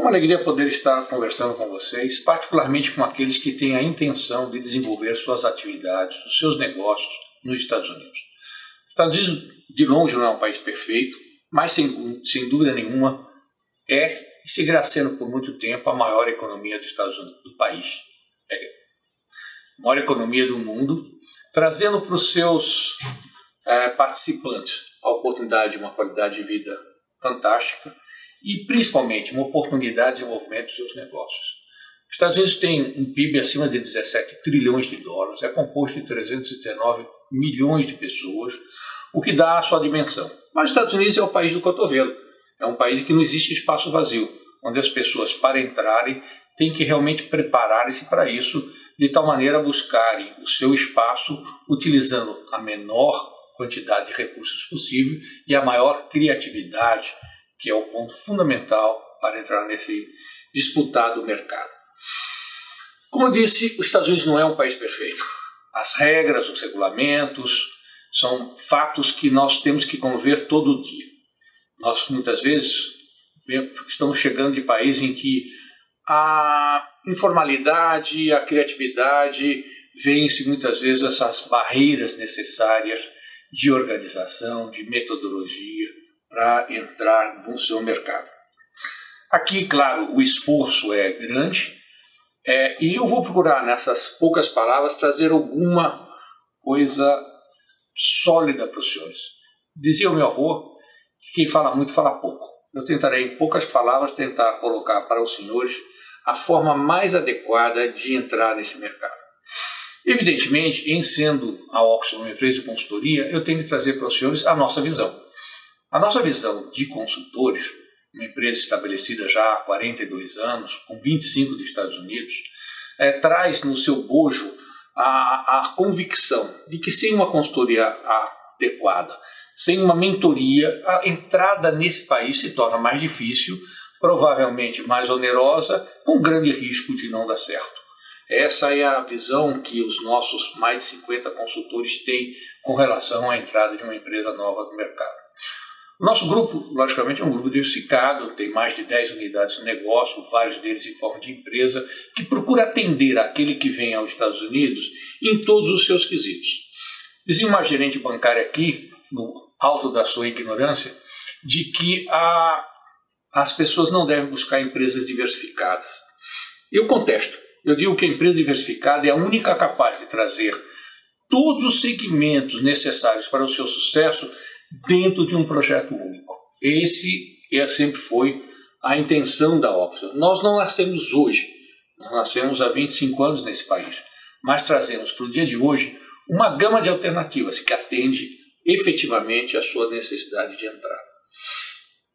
uma alegria poder estar conversando com vocês, particularmente com aqueles que têm a intenção de desenvolver suas atividades, os seus negócios nos Estados Unidos. Os Estados Unidos, de longe, não é um país perfeito, mas sem dúvida nenhuma é e seguirá sendo por muito tempo a maior economia dos Estados Unidos, do país. É a maior economia do mundo, trazendo para os seus participantes a oportunidade de uma qualidade de vida fantástica e, principalmente, uma oportunidade de desenvolvimento dos seus negócios. Os Estados Unidos têm um PIB acima de 17 trilhões de dólares, é composto de 319 milhões de pessoas, o que dá a sua dimensão. Mas os Estados Unidos é o país do cotovelo, é um país em que não existe espaço vazio, onde as pessoas, para entrarem, têm que realmente prepararem-se para isso, de tal maneira buscarem o seu espaço utilizando a menor quantidade de recursos possível e a maior criatividade, que é o ponto fundamental para entrar nesse disputado mercado. Como eu disse, os Estados Unidos não é um país perfeito. As regras, os regulamentos, são fatos que nós temos que conviver todo dia. Nós, muitas vezes, estamos chegando de países em que a informalidade, a criatividade, veem-se muitas vezes essas barreiras necessárias de organização, de metodologia, para entrar no seu mercado. Aqui, claro, o esforço é grande e eu vou procurar, nessas poucas palavras, trazer alguma coisa sólida para os senhores. Dizia o meu avô que quem fala muito fala pouco. Eu tentarei, em poucas palavras, tentar colocar para os senhores a forma mais adequada de entrar nesse mercado. Evidentemente, em sendo a Oxford uma empresa de consultoria, eu tenho que trazer para os senhores a nossa visão. A nossa visão de consultores, uma empresa estabelecida já há 42 anos, com 25 dos Estados Unidos, traz no seu bojo a convicção de que sem uma consultoria adequada, sem uma mentoria, a entrada nesse país se torna mais difícil, provavelmente mais onerosa, com grande risco de não dar certo. Essa é a visão que os nossos mais de 50 consultores têm com relação à entrada de uma empresa nova no mercado. O nosso grupo, logicamente, é um grupo diversificado, tem mais de 10 unidades de negócio, vários deles em forma de empresa, que procura atender aquele que vem aos Estados Unidos em todos os seus quesitos. Dizia uma gerente bancária aqui, no alto da sua ignorância, de que as pessoas não devem buscar empresas diversificadas. Eu contesto. Eu digo que a empresa diversificada é a única capaz de trazer todos os segmentos necessários para o seu sucesso dentro de um projeto único. Esse sempre foi a intenção da Oxford. Nós não nascemos hoje, nós nascemos há 25 anos nesse país, mas trazemos para o dia de hoje uma gama de alternativas que atende efetivamente à sua necessidade de entrada.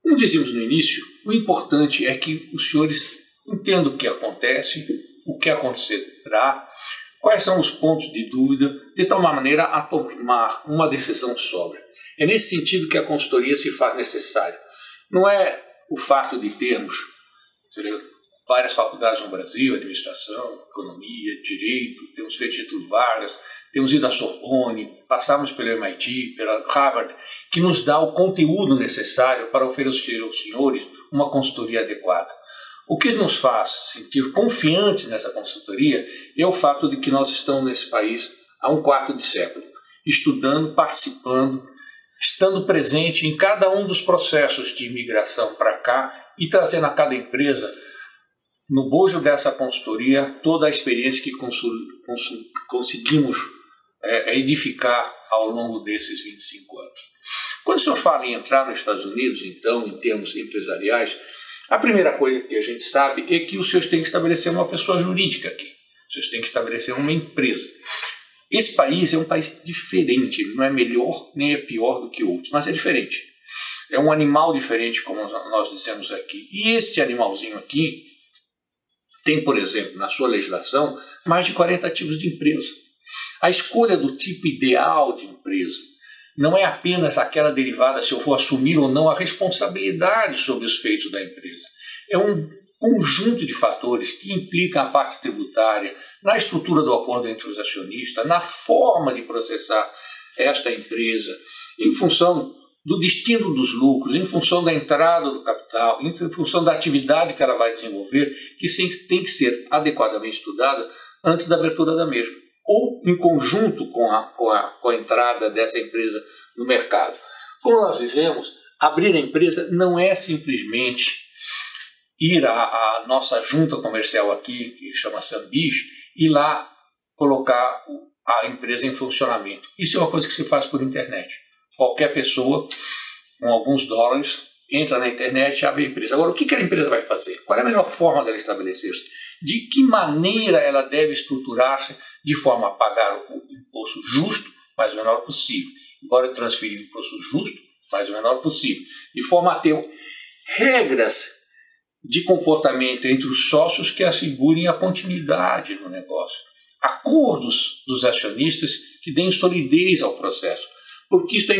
Como dizíamos no início, o importante é que os senhores entendam o que acontece, o que acontecerá, quais são os pontos de dúvida, de tal maneira a tomar uma decisão sóbria. É nesse sentido que a consultoria se faz necessária. Não é o fato de termos várias faculdades no Brasil, administração, economia, direito, temos feito Getúlio Vargas, temos ido à Sorbonne, passamos pelo MIT, pela Harvard, que nos dá o conteúdo necessário para oferecer aos senhores uma consultoria adequada. O que nos faz sentir confiantes nessa consultoria é o fato de que nós estamos nesse país há um quarto de século, estudando, participando, estando presente em cada um dos processos de imigração para cá e trazendo a cada empresa, no bojo dessa consultoria, toda a experiência que conseguimos edificar ao longo desses 25 anos. Quando o senhor fala em entrar nos Estados Unidos, então, em termos empresariais, a primeira coisa que a gente sabe é que os senhores têm que estabelecer uma pessoa jurídica aqui. Os senhores têm que estabelecer uma empresa. Esse país é um país diferente, não é melhor nem é pior do que outros, mas é diferente. É um animal diferente, como nós dizemos aqui. E este animalzinho aqui tem, por exemplo, na sua legislação, mais de 40 tipos de empresa. A escolha do tipo ideal de empresa não é apenas aquela derivada se eu vou assumir ou não a responsabilidade sobre os feitos da empresa. É um conjunto de fatores que implicam a parte tributária, na estrutura do acordo entre os acionistas, na forma de processar esta empresa, em função do destino dos lucros, em função da entrada do capital, em função da atividade que ela vai desenvolver, que tem que ser adequadamente estudada antes da abertura da mesma, ou em conjunto com a entrada dessa empresa no mercado. Como nós dizemos, abrir a empresa não é simplesmente ir à nossa junta comercial aqui, que chama Sambis, e lá colocar a empresa em funcionamento. Isso é uma coisa que se faz por internet. Qualquer pessoa, com alguns dólares, entra na internet e abre a empresa. Agora, o que a empresa vai fazer? Qual é a melhor forma dela estabelecer-se? De que maneira ela deve estruturar-se de forma a pagar o imposto justo, mas o menor possível. Embora transferir o imposto justo, mas o menor possível. De forma a ter regras de comportamento entre os sócios que assegurem a continuidade no negócio. Acordos dos acionistas que deem solidez ao processo. Porque isso é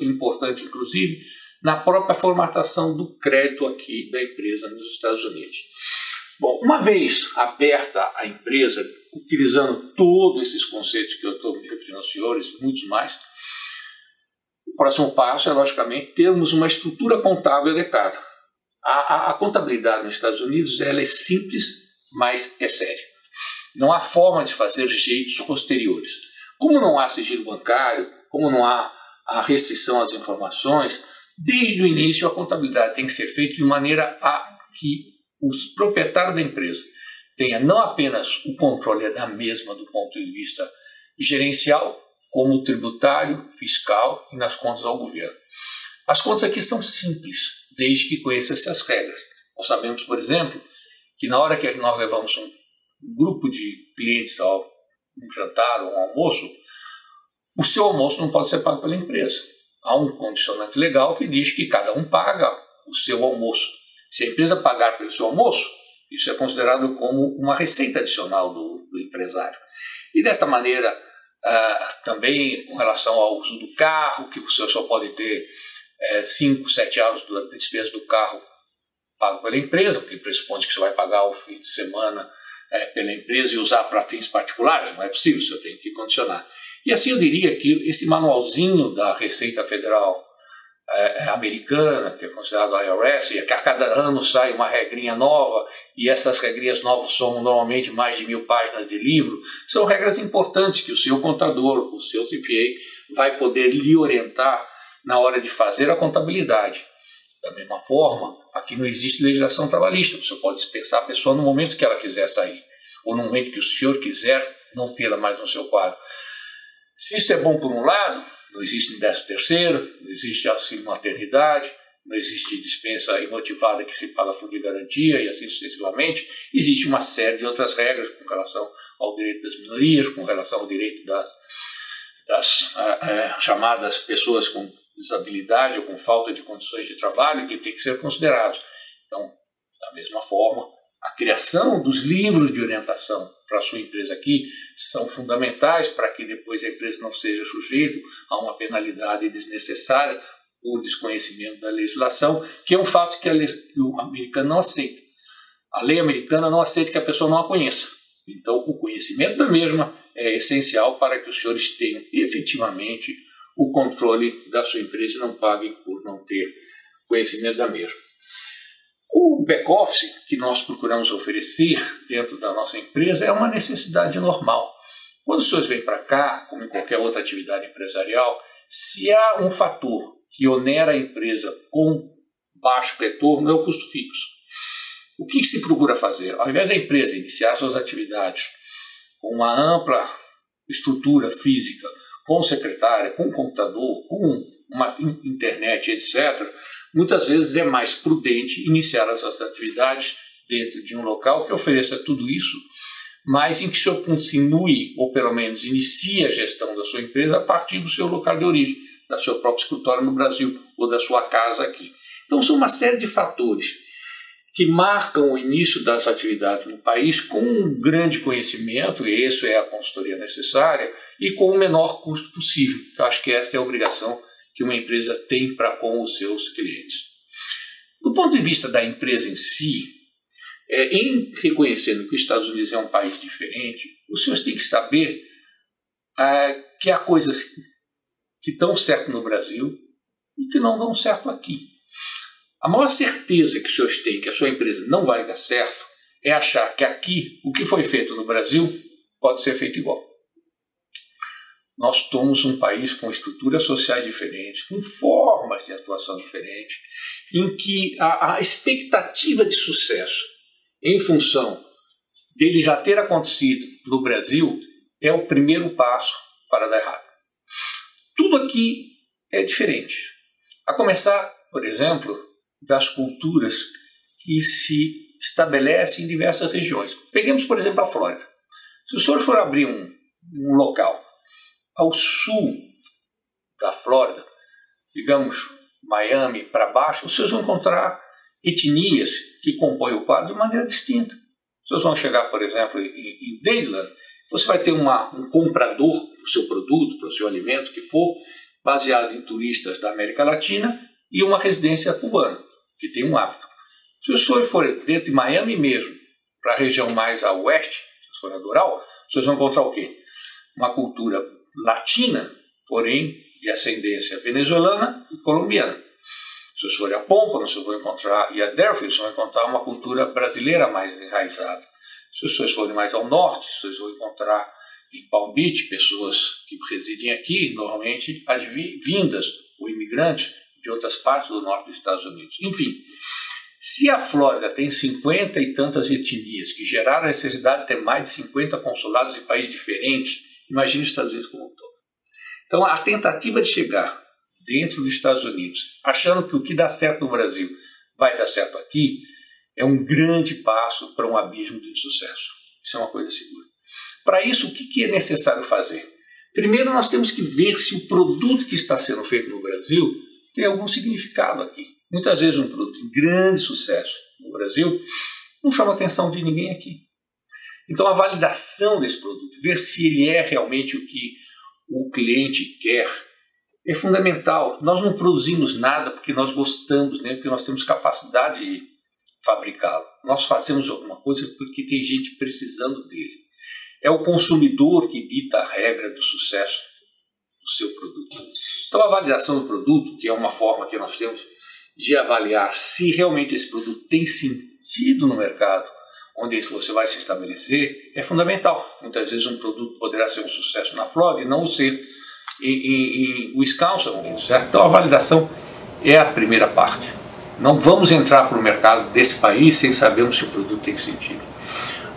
importante, inclusive, na própria formatação do crédito aqui da empresa nos Estados Unidos. Bom, uma vez aberta a empresa, utilizando todos esses conceitos que eu estou me referindo aos senhores, e muitos mais, o próximo passo é, logicamente, termos uma estrutura contábil adequada. A contabilidade nos Estados Unidos ela é simples, mas é séria. Não há forma de fazer jeitos posteriores. Como não há sigilo bancário, como não há a restrição às informações, desde o início a contabilidade tem que ser feita de maneira a que o proprietário da empresa tenha não apenas o controle da mesma do ponto de vista gerencial, como tributário, fiscal e nas contas ao governo. As contas aqui são simples, desde que conheça-se as regras. Nós sabemos, por exemplo, que na hora que nós levamos um grupo de clientes a um jantar ou um almoço, o seu almoço não pode ser pago pela empresa. Há um condicionante legal que diz que cada um paga o seu almoço. Se a empresa pagar pelo seu almoço, isso é considerado como uma receita adicional do empresário. E desta maneira, também com relação ao uso do carro, que você só pode ter 5, 7 anos da despesa do carro pago pela empresa, porque pressupõe que você vai pagar o fim de semana pela empresa e usar para fins particulares. Não é possível, você tem que condicionar. E assim eu diria que esse manualzinho da Receita Federal americana, que é considerado a IRS, e que a cada ano sai uma regrinha nova, e essas regrinhas novas somam normalmente mais de 1000 páginas de livro, são regras importantes que o seu contador, o seu CPA, vai poder lhe orientar na hora de fazer a contabilidade. Da mesma forma, aqui não existe legislação trabalhista, você pode dispensar a pessoa no momento que ela quiser sair, ou no momento que o senhor quiser não tê-la mais no seu quadro. Se isso é bom por um lado, não existe 13º, não existe auxílio maternidade, não existe dispensa imotivada que se paga fundo de garantia e assim sucessivamente. Existe uma série de outras regras com relação ao direito das minorias, com relação ao direito das chamadas pessoas com desabilidade ou com falta de condições de trabalho que tem que ser considerados. Então, da mesma forma, a criação dos livros de orientação para a sua empresa aqui são fundamentais para que depois a empresa não seja sujeita a uma penalidade desnecessária por desconhecimento da legislação, que é um fato que o americano não aceita. A lei americana não aceita que a pessoa não a conheça. Então, o conhecimento da mesma é essencial para que os senhores tenham efetivamente o controle da sua empresa e não paguem por não ter conhecimento da mesma. O back-office que nós procuramos oferecer dentro da nossa empresa é uma necessidade normal. Quando os senhores vêm para cá, como em qualquer outra atividade empresarial, se há um fator que onera a empresa com baixo retorno, é o custo fixo. O que se procura fazer? Ao invés da empresa iniciar suas atividades com uma ampla estrutura física, com secretária, com computador, com uma internet, etc., muitas vezes é mais prudente iniciar as suas atividades dentro de um local que ofereça tudo isso, mas em que o senhor continue, ou pelo menos inicie a gestão da sua empresa a partir do seu local de origem, do seu próprio escritório no Brasil ou da sua casa aqui. Então são uma série de fatores que marcam o início das atividades no país com um grande conhecimento, e isso é a consultoria necessária, e com o menor custo possível. Eu acho que essa é a obrigação que uma empresa tem para com os seus clientes. Do ponto de vista da empresa em si, em reconhecendo que os Estados Unidos é um país diferente, os senhores têm que saber que há coisas que dão certo no Brasil e que não dão certo aqui. A maior certeza que os senhores têm que a sua empresa não vai dar certo é achar que aqui, o que foi feito no Brasil, pode ser feito igual. Nós somos um país com estruturas sociais diferentes, com formas de atuação diferentes, em que a expectativa de sucesso, em função dele já ter acontecido no Brasil, é o primeiro passo para dar errado. Tudo aqui é diferente. A começar, por exemplo, das culturas que se estabelecem em diversas regiões. Peguemos, por exemplo, a Flórida. Se o senhor for abrir um local ao sul da Flórida, digamos Miami para baixo, vocês vão encontrar etnias que compõem o quadro de maneira distinta. Vocês vão chegar, por exemplo, em Dayland, você vai ter um comprador para o seu produto, para o seu alimento, que for, baseado em turistas da América Latina, e uma residência cubana, que tem um hábito. Se o senhor for dentro de Miami mesmo, para a região mais a oeste, se for a Doral, vocês vão encontrar o quê? Uma cultura latina, porém de ascendência venezuelana e colombiana. Se vocês forem a Pompano, vocês vão encontrar, e a Deerfield, vocês vão encontrar uma cultura brasileira mais enraizada. Se vocês forem mais ao norte, vocês vão encontrar em Palm Beach pessoas que residem aqui, normalmente vindas ou imigrantes de outras partes do norte dos Estados Unidos. Enfim, se a Flórida tem 50 e tantas etnias que geraram a necessidade de ter mais de 50 consulados em países diferentes, imagine os Estados Unidos como um todo. Então, a tentativa de chegar dentro dos Estados Unidos, achando que o que dá certo no Brasil vai dar certo aqui, é um grande passo para um abismo de insucesso. Isso é uma coisa segura. Para isso, o que é necessário fazer? Primeiro, nós temos que ver se o produto que está sendo feito no Brasil tem algum significado aqui. Muitas vezes um produto de grande sucesso no Brasil não chama a atenção de ninguém aqui. Então, a validação desse produto, ver se ele é realmente o que o cliente quer, é fundamental. Nós não produzimos nada porque nós gostamos, né? Porque nós temos capacidade de fabricá-lo. Nós fazemos alguma coisa porque tem gente precisando dele. É o consumidor que dita a regra do sucesso do seu produto. Então, a validação do produto, que é uma forma que nós temos de avaliar se realmente esse produto tem sentido no mercado onde você vai se estabelecer, é fundamental. Muitas vezes um produto poderá ser um sucesso na Flórida e não ser em Wisconsin, certo? Então a validação é a primeira parte. Não vamos entrar para o mercado desse país sem sabermos se o produto tem sentido.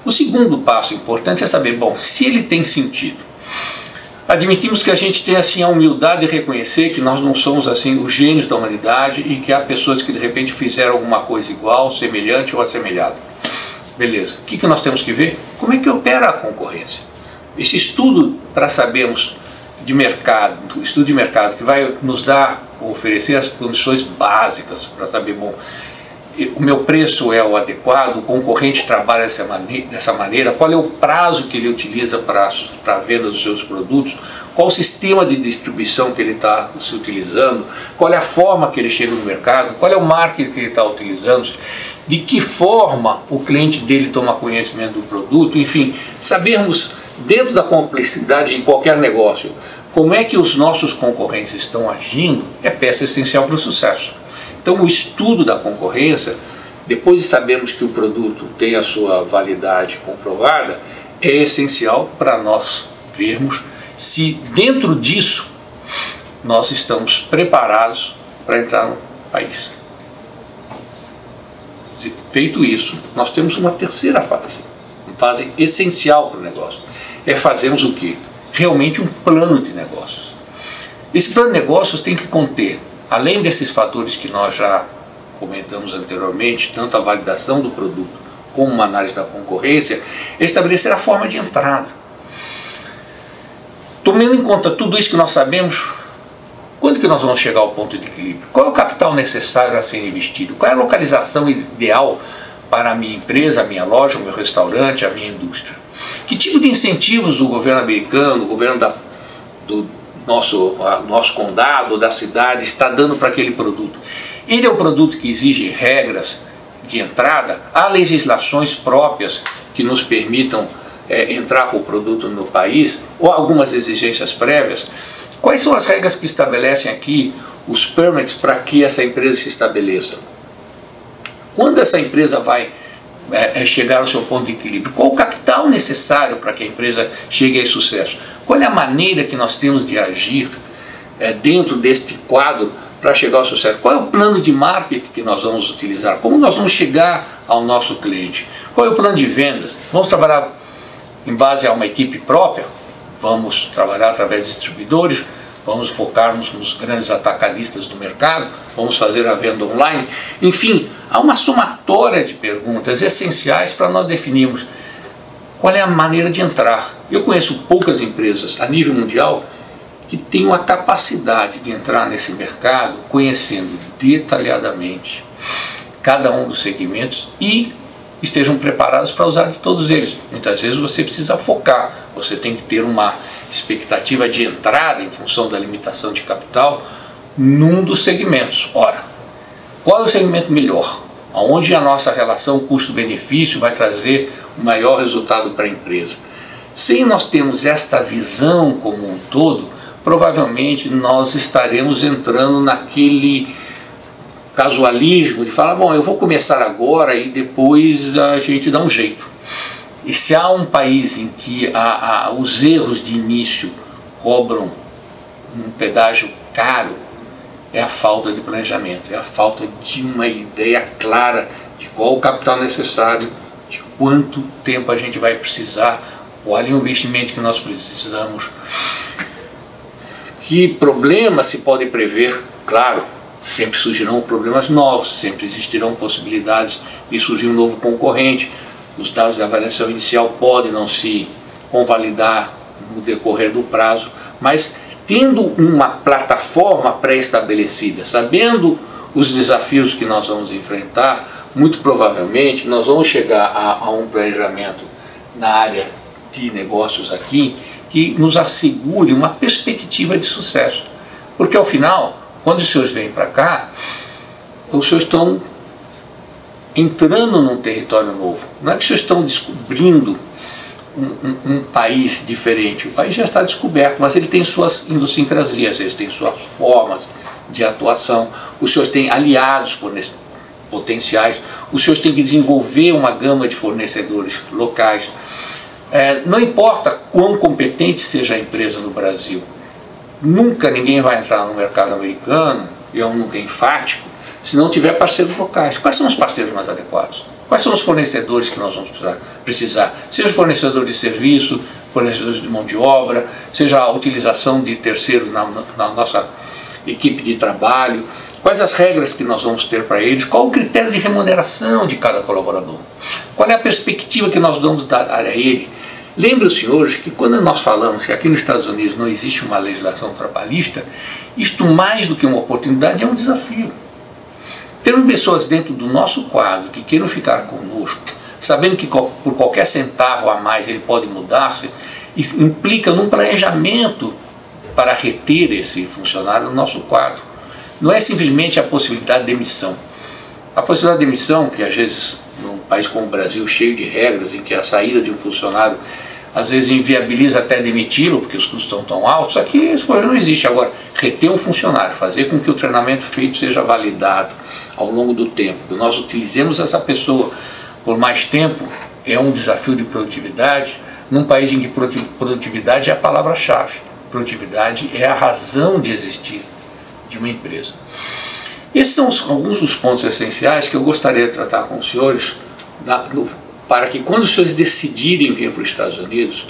O segundo passo importante é saber, bom, se ele tem sentido. Admitimos que a gente tem assim a humildade de reconhecer que nós não somos assim os gênios da humanidade e que há pessoas que de repente fizeram alguma coisa igual, semelhante ou assemelhada. Beleza. O que nós temos que ver? Como é que opera a concorrência? Esse estudo para sabermos de mercado, estudo de mercado que vai nos dar, oferecer as condições básicas para saber, bom, o meu preço é o adequado, o concorrente trabalha dessa maneira, qual é o prazo que ele utiliza para a venda dos seus produtos, qual o sistema de distribuição que ele está se utilizando, qual é a forma que ele chega no mercado, qual é o marketing que ele está utilizando, de que forma o cliente dele toma conhecimento do produto, enfim, sabermos dentro da complexidade em qualquer negócio, como é que os nossos concorrentes estão agindo, é peça essencial para o sucesso. Então o estudo da concorrência, depois de sabermos que o produto tem a sua validade comprovada, é essencial para nós vermos se dentro disso nós estamos preparados para entrar no país. Feito isso, nós temos uma terceira fase, uma fase essencial para o negócio. É fazermos o quê? Realmente um plano de negócios. Esse plano de negócios tem que conter, além desses fatores que nós já comentamos anteriormente, tanto a validação do produto como uma análise da concorrência, é estabelecer a forma de entrada. Tomando em conta tudo isso que nós sabemos, quando que nós vamos chegar ao ponto de equilíbrio? Qual é o capital necessário a ser investido? Qual é a localização ideal para a minha empresa, a minha loja, o meu restaurante, a minha indústria? Que tipo de incentivos o governo americano, o governo do nosso condado, da cidade, está dando para aquele produto? Ele é um produto que exige regras de entrada? Há legislações próprias que nos permitam entrar com o produto no país? Ou algumas exigências prévias? Quais são as regras que estabelecem aqui os permits para que essa empresa se estabeleça? Quando essa empresa vai chegar ao seu ponto de equilíbrio? Qual o capital necessário para que a empresa chegue a esse sucesso? Qual é a maneira que nós temos de agir dentro deste quadro para chegar ao sucesso? Qual é o plano de marketing que nós vamos utilizar? Como nós vamos chegar ao nosso cliente? Qual é o plano de vendas? Vamos trabalhar em base a uma equipe própria? Vamos trabalhar através de distribuidores? Vamos focar-nos nos grandes atacadistas do mercado? Vamos fazer a venda online? Enfim, há uma somatória de perguntas essenciais para nós definirmos qual é a maneira de entrar. Eu conheço poucas empresas a nível mundial que tenham a capacidade de entrar nesse mercado conhecendo detalhadamente cada um dos segmentos e estejam preparados para usar de todos eles. Muitas vezes você precisa focar, você tem que ter uma expectativa de entrada em função da limitação de capital num dos segmentos. Ora, qual é o segmento melhor? Onde a nossa relação custo-benefício vai trazer o maior resultado para a empresa? Se nós temos esta visão como um todo, provavelmente nós estaremos entrando naquele casualismo de falar, bom, eu vou começar agora e depois a gente dá um jeito. E se há um país em que os erros de início cobram um pedágio caro, é a falta de planejamento, é a falta de uma ideia clara de qual o capital necessário, de quanto tempo a gente vai precisar, qual é o investimento que nós precisamos, que problemas se pode prever. Claro, sempre surgirão problemas novos, sempre existirão possibilidades de surgir um novo concorrente, os dados de avaliação inicial podem não se convalidar no decorrer do prazo, mas tendo uma plataforma pré-estabelecida, sabendo os desafios que nós vamos enfrentar, muito provavelmente nós vamos chegar a um planejamento na área de negócios aqui que nos assegure uma perspectiva de sucesso. Porque ao final, quando os senhores vêm para cá, os senhores estão entrando num território novo. Não é que os senhores estão descobrindo um país diferente. O país já está descoberto, mas ele tem suas idiosincrasias, ele tem suas formas de atuação. Os senhores têm aliados potenciais, os senhores têm que desenvolver uma gama de fornecedores locais. Não importa quão competente seja a empresa no Brasil, nunca ninguém vai entrar no mercado americano, e é um nunca enfático, se não tiver parceiros locais. Quais são os parceiros mais adequados? Quais são os fornecedores que nós vamos precisar? Seja fornecedor de serviço, fornecedores de mão de obra, seja a utilização de terceiros na nossa equipe de trabalho. Quais as regras que nós vamos ter para eles? Qual o critério de remuneração de cada colaborador? Qual é a perspectiva que nós vamos dar a ele? Lembre os senhores que quando nós falamos que aqui nos Estados Unidos não existe uma legislação trabalhista, isto mais do que uma oportunidade é um desafio. Tendo pessoas dentro do nosso quadro que queiram ficar conosco, sabendo que por qualquer centavo a mais ele pode mudar-se, isso implica num planejamento para reter esse funcionário no nosso quadro. Não é simplesmente a possibilidade de demissão. A possibilidade de demissão, que às vezes num país como o Brasil, cheio de regras, em que a saída de um funcionário às vezes inviabiliza até demiti-lo, porque os custos estão tão altos, aqui esse problema não existe. Agora, reter um funcionário, fazer com que o treinamento feito seja validado ao longo do tempo, que nós utilizemos essa pessoa por mais tempo, é um desafio de produtividade, num país em que produtividade é a palavra-chave. Produtividade é a razão de existir de uma empresa. Esses são alguns dos pontos essenciais que eu gostaria de tratar com os senhores, para que quando os senhores decidirem vir para os Estados Unidos,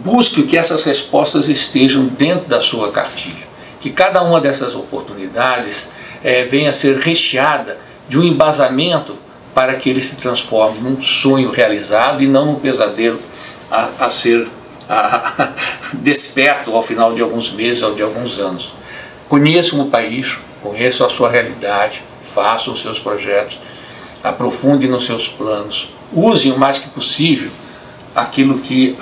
busquem que essas respostas estejam dentro da sua cartilha, que cada uma dessas oportunidades venha a ser recheada de um embasamento para que ele se transforme num sonho realizado e não num pesadelo a ser desperto ao final de alguns meses ou de alguns anos. Conheçam o país, conheçam a sua realidade, façam os seus projetos, aprofundem nos seus planos, usem o mais que possível aquilo que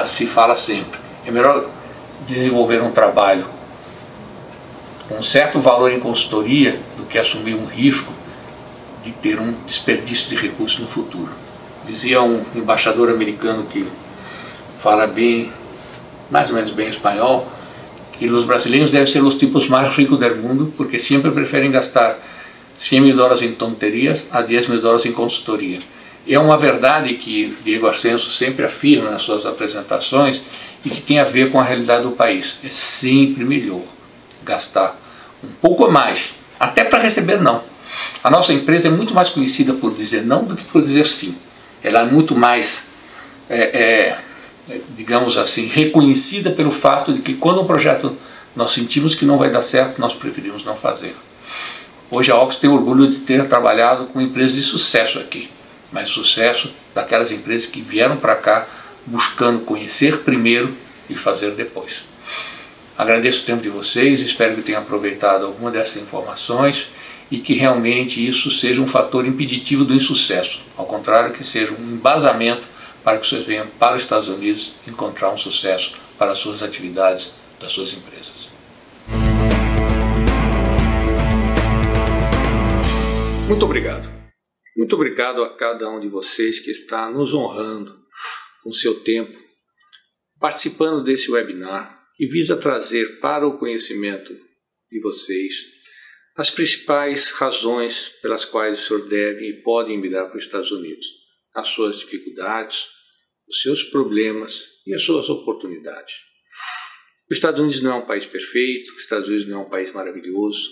se fala sempre. É melhor desenvolver um trabalho com um certo valor em consultoria do que assumir um risco de ter um desperdício de recursos no futuro. Dizia um embaixador americano que fala bem, mais ou menos bem espanhol, que os brasileiros devem ser os tipos mais ricos do mundo porque sempre preferem gastar $100 mil em tonterias a $10 mil em consultoria. É uma verdade que Diego Arcenso sempre afirma nas suas apresentações e que tem a ver com a realidade do país. É sempre melhor gastar um pouco a mais, até para receber não. A nossa empresa é muito mais conhecida por dizer não do que por dizer sim. Ela é muito mais, digamos assim, reconhecida pelo fato de que quando um projeto nós sentimos que não vai dar certo, nós preferimos não fazer. Hoje a Oxxo tem orgulho de ter trabalhado com empresas de sucesso aqui, mas sucesso daquelas empresas que vieram para cá buscando conhecer primeiro e fazer depois. Agradeço o tempo de vocês, espero que tenham aproveitado alguma dessas informações e que realmente isso seja um fator impeditivo do insucesso, ao contrário, que seja um embasamento para que vocês venham para os Estados Unidos encontrar um sucesso para as suas atividades das suas empresas. Muito obrigado. Muito obrigado a cada um de vocês que está nos honrando com seu tempo, participando desse webinar, que visa trazer para o conhecimento de vocês as principais razões pelas quais o senhor deve e pode emigrar para os Estados Unidos, as suas dificuldades, os seus problemas e as suas oportunidades. Os Estados Unidos não é um país perfeito, os Estados Unidos não é um país maravilhoso,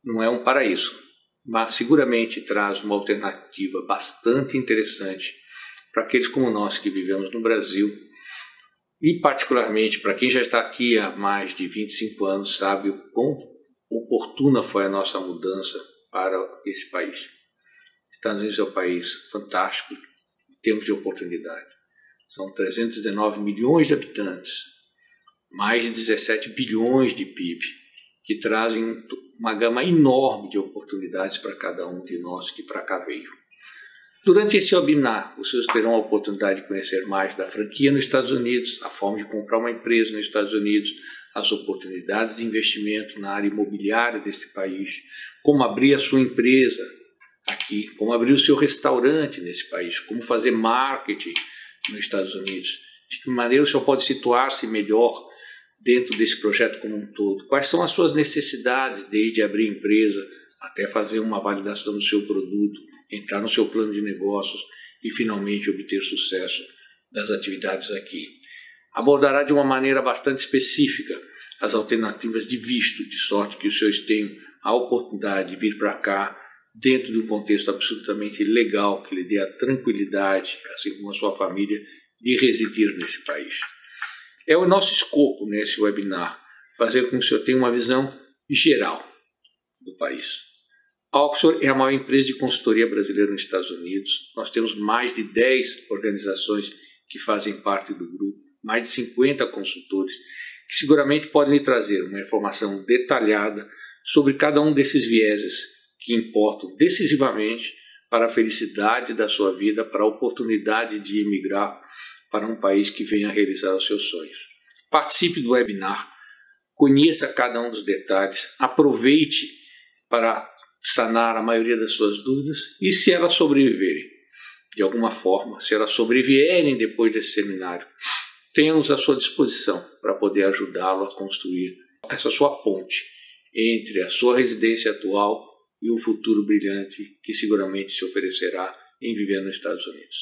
não é um paraíso, mas seguramente traz uma alternativa bastante interessante para aqueles como nós que vivemos no Brasil e particularmente para quem já está aqui há mais de 25 anos sabe o quão oportuna foi a nossa mudança para esse país. Os Estados Unidos é um país fantástico em termos de oportunidade. São 319 milhões de habitantes, mais de 17 bilhões de PIB, que trazem uma gama enorme de oportunidades para cada um de nós que para cá veio. Durante esse webinar, vocês terão a oportunidade de conhecer mais da franquia nos Estados Unidos, a forma de comprar uma empresa nos Estados Unidos, as oportunidades de investimento na área imobiliária deste país, como abrir a sua empresa aqui, como abrir o seu restaurante nesse país, como fazer marketing nos Estados Unidos, de que maneira o senhor pode situar-se melhor dentro desse projeto como um todo, quais são as suas necessidades desde abrir empresa até fazer uma validação do seu produto, entrar no seu plano de negócios e finalmente obter sucesso das atividades aqui. Abordará de uma maneira bastante específica as alternativas de visto, de sorte que os senhores tenham a oportunidade de vir para cá dentro de um contexto absolutamente legal que lhe dê a tranquilidade, assim como a sua família, de residir nesse país. É o nosso escopo nesse webinar, fazer com que o senhor tenha uma visão geral do país. A Oxford é a maior empresa de consultoria brasileira nos Estados Unidos. Nós temos mais de 10 organizações que fazem parte do grupo, mais de 50 consultores, que seguramente podem lhe trazer uma informação detalhada sobre cada um desses vieses que importam decisivamente para a felicidade da sua vida, para a oportunidade de emigrar para um país que venha realizar os seus sonhos. Participe do webinar, conheça cada um dos detalhes, aproveite para sanar a maioria das suas dúvidas e, se elas sobreviverem de alguma forma, se elas sobrevierem depois desse seminário, tenhamos à sua disposição para poder ajudá-lo a construir essa sua ponte entre a sua residência atual e o futuro brilhante que seguramente se oferecerá em viver nos Estados Unidos.